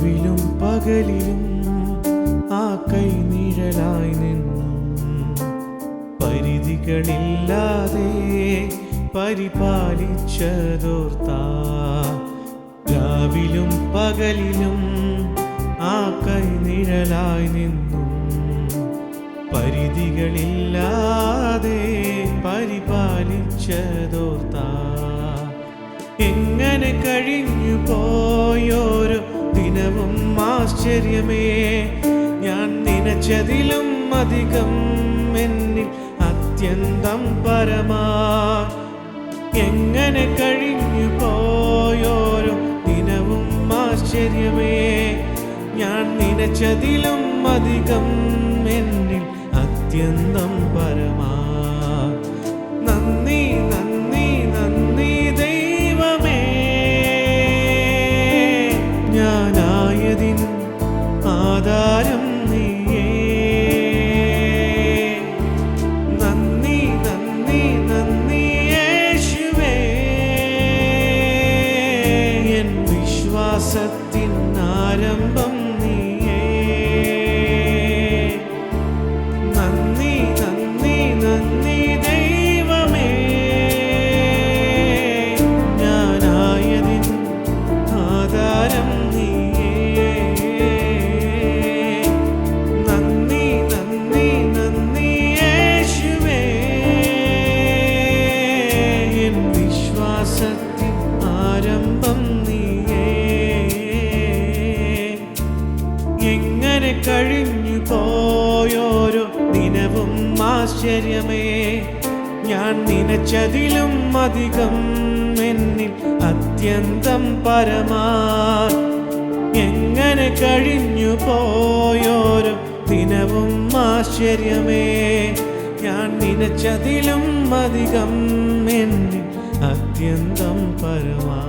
രാവിലും പകലിലും ആ കൈനിഴലായി നിന്നും പരിധികളില്ലാതെ പരിപാലിച്ചതോർത്താ. രാവിലും പകലിലും ആ കൈനിഴലായി നിന്നും പരിധികളില്ലാതെ പരിപാലിച്ചതോർത്താ. എങ്ങനെ കഴിഞ്ഞു പോയോരോ ദിനവും ആശ്ചര്യമേ, ഞാൻ നനച്ചതിലും അധികം എന്നിൽ അത്യന്തം പരമാ. എങ്ങനെ കഴിഞ്ഞു പോയോരോ ദിനവും ആശ്ചര്യമേ, ഞാൻ നനച്ചതിലും അധികം എന്നിൽ അത്യന്തം പരമാ. നന്ദി നന്ദി നന്ദി ദൈവമേ, ഞാനായതിൻ ആധാരം നീയേ. നന്ദി നന്ദി നന്ദി യേശുവേ, എൻ വിശ്വാസത്തിൻ ആരംഭം നീയേ. നന്ദി നന്ദി നന്ദി ദൈവമേ, ഞാനായതിൻ ആധാരം നീയേ. നന്ദി നന്ദി നന്ദി യേശുവേ, എൻ വിശ്വാസത്തിൻ ആരംഭം നീയേ. എങ്ങനെ കഴിഞ്ഞു പോയോരോ ദിനവും ആശ്ചര്യമേ, ഞാൻ നനച്ചതിലും അധികം എന്നിൽ അത്യന്തം പരമാ. എങ്ങനെ കഴിഞ്ഞു പോയോരോ ദിനവും ആശ്ചര്യമേ, ഞാൻ നനച്ചതിലും അധികം എന്നിൽ അത്യന്തം പരമാ.